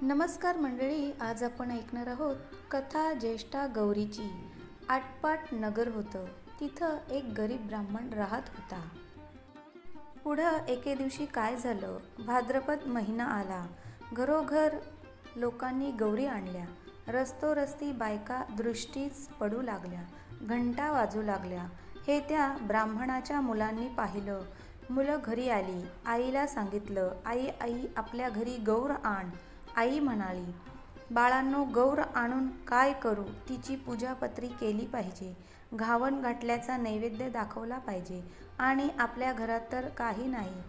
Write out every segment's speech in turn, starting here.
नमस्कार मंडळी, आज आपण ऐकणार आहोत कथा ज्येष्ठा गौरीची. आटपाट नगर होतं. तिथं एक गरीब ब्राह्मण राहत होता. पुढं एके दिवशी काय झालं, भाद्रपद महिना आला. घरोघर लोकांनी गौरी आणल्या. रस्तोरस्ती बायका दृष्टीस पडू लागल्या, घंटा वाजू लागल्या. हे त्या ब्राह्मणाच्या मुलांनी पाहिलं. मुलं घरी आली. आईला सांगितलं, आई आई आपल्या घरी गौर आण. आई म्हणाली, बाळांनो, गौर आणून काय करू? तिची पूजापत्री केली पाहिजे, घावन घातल्याचा नैवेद्य दाखवला पाहिजे आणि आपल्या घरात तर काही नाही.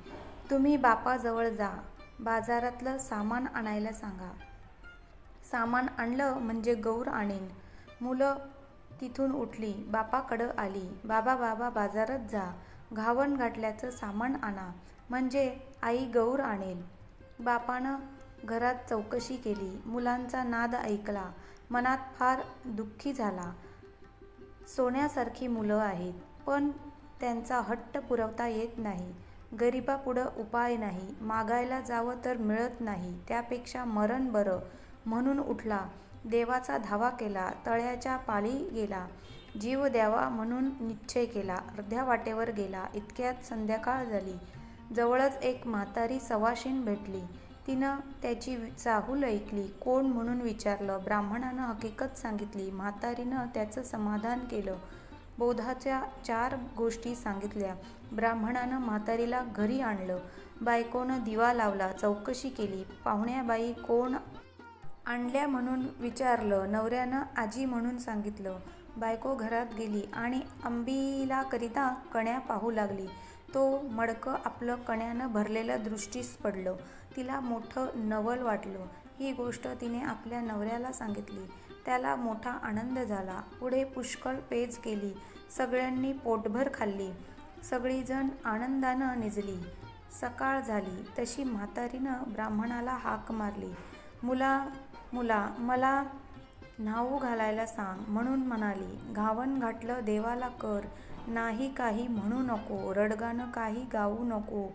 तुम्ही बापाजवळ जा, बाजारातलं सामान आणायला सांगा. सामान आणलं म्हणजे गौर आणेन. मुलं तिथून उठली, बापाकडं आली. बाबा बाबा बाजारात जा, घावन घातल्याचं सामान आणा, म्हणजे आई गौर आणेल. बापानं घरात चौकशी केली, मुलांचा नाद ऐकला, मनात फार दुःखी झाला. सोन्यासारखी मुलं आहेत, पण त्यांचा हट्ट पुरवता येत नाही. गरिबापुढं उपाय नाही, मागायला जावं तर मिळत नाही, त्यापेक्षा मरण बरं म्हणून उठला. देवाचा धावा केला, तळ्याच्या पाळी गेला. जीव द्यावा म्हणून निश्चय केला. अर्ध्या वाटेवर गेला. इतक्यात संध्याकाळ झाली. जवळच एक म्हातारी सवाशीण भेटली. तिनं त्याची चाहूल ऐकली. कोण म्हणून विचारलं. ब्राह्मणानं हकीकत सांगितली. म्हातारीनं त्याचं समाधान केलं. बोधाच्या 4 गोष्टी सांगितल्या. ब्राह्मणानं म्हातारीला घरी आणलं. बायकोनं दिवा लावला, चौकशी केली. पाहुण्याबाई कोण आणल्या म्हणून विचारलं. नवऱ्यानं आजी म्हणून सांगितलं. बायको घरात गेली आणि आंबिलाकरिता कण्या पाहू लागली. तो मडकं आपलं कण्यानं भरलेलं दृष्टीस पडलं. तिला मोठं नवल वाटलं. ही गोष्ट तिने आपल्या नवऱ्याला सांगितली. त्याला मोठा आनंद झाला. पुढे पुष्कळ पेज केली. सगळ्यांनी पोटभर खाल्ली. सगळीजण आनंदानं निजली. सकाळ झाली तशी म्हातारीनं ब्राह्मणाला हाक मारली. मुला मला न्हाऊ घालायला सांग म्हणून म्हणाली. घावन घातलं देवाला कर, नाही काही म्हणू नको, रडगाणं काही गाऊ नको.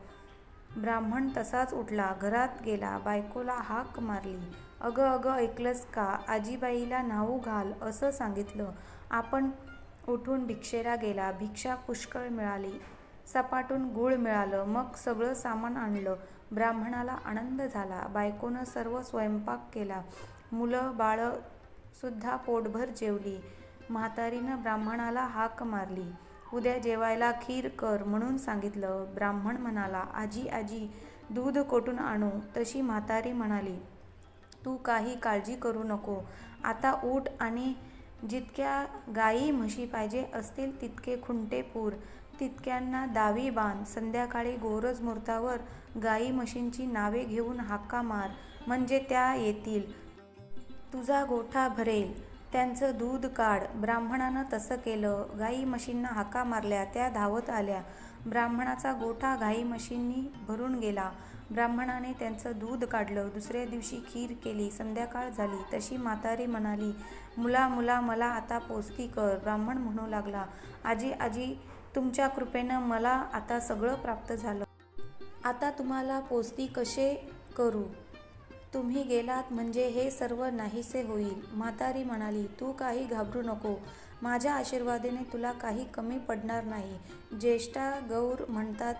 ब्राह्मण तसाच उठला, घरात गेला. बायकोला हाक मारली. अगं ऐकलंस का? आजीबाईला न्हाऊ घाल असं सांगितलं. आपण उठून भिक्षेला गेला. भिक्षा पुष्कळ मिळाली. सपाटून गूळ मिळालं. मग सगळं सामान आणलं. ब्राह्मणाला आनंद झाला. बायकोनं सर्व स्वयंपाक केला. मुलं बाळं सुद्धा पोटभर जेवली. म्हातारीनं ब्राह्मणाला हाक मारली. उद्या जेवायला खीर कर म्हणून सांगितलं. ब्राह्मण म्हणाला, आजी दूध कोठून आणू? तशी म्हातारी म्हणाली, तू काही काळजी करू नको. आता उठ आणि जितक्या गाई म्हशी पाहिजे असतील तितके खुंटे पूर, तितक्यांना दावी बांध. संध्याकाळी गोरज मुहूर्तावर गाई म्हशींची नावे घेऊन हाका मार, म्हणजे त्या येतील. तुझा गोठा भरेल. त्यांचं दूध काढ. ब्राह्मणानं तसं केलं. गाई म्हशींना हाका मारल्या. त्या धावत आल्या. ब्राह्मणाचा गोठा गाई म्हशींनी भरून गेला. ब्राह्मणाने त्यांचं दूध काढलं. दुसऱ्या दिवशी खीर केली. संध्याकाळ झाली तशी म्हातारी म्हणाली, मुला मला आता पोस्ती कर. ब्राह्मण म्हणू लागला, आजी तुमच्या कृपेनं मला आता सगळं प्राप्त झालं. आता तुम्हाला पोस्ती कसे करू? तुम्ही गेलात म्हणजे हे सर्व नाहीसे होईल. म्हातारी म्हणाली, तू काही घाबरू नको. माझ्या आशीर्वादाने तुला काही कमी पडणार नाही. ज्येष्ठा गौर म्हणतात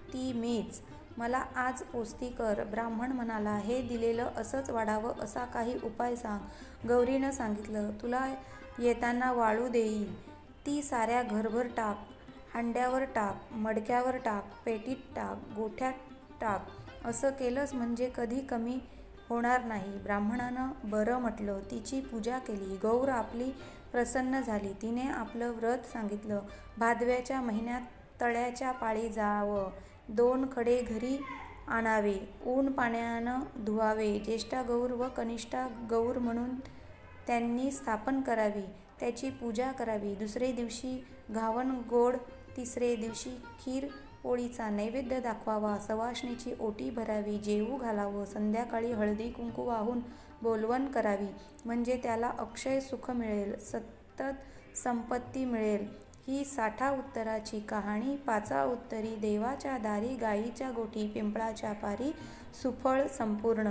ती मीच. मला आज पोस्ती कर. ब्राह्मण म्हणाला, हे दिलेलं असंच वाढावं असा काही उपाय सांग. गौरीनं सांगितलं, तुला येताना वाळू देई. ती साऱ्या घरभर टाक. हांड्यावर टाक, मडक्यावर टाक, पेटीत टाक, गोठ्यात टाक. असं केलंस म्हणजे कधी कमी होणार नाही. ब्राह्मणानं बरं म्हटलं. तिची पूजा केली. गौर आपली प्रसन्न झाली. तिने आपलं व्रत सांगितलं. भादव्याच्या महिन्यात तळ्याच्या पाळी जावं. 2 खडे घरी आणावे. ऊन पाण्यानं धुवावे. ज्येष्ठा गौर व कनिष्ठा गौर म्हणून त्यांनी स्थापन करावी. त्याची पूजा करावी. दुसरे दिवशी घावन गोड, तिसरे दिवशी खीर पोळीचा नैवेद्य दाखवावा. सवाष्णीची ओटी भरावी. जेवू घालावं. संध्याकाळी हळदी कुंकू वाहून बोलवण करावी, म्हणजे त्याला अक्षय सुख मिळेल, सतत संपत्ती मिळेल. ही 60 उत्तराची कहाणी. 5 उत्तरी. देवाच्या दारी गाईच्या गोठी पिंपळाच्या पारी. सुफळ संपूर्ण.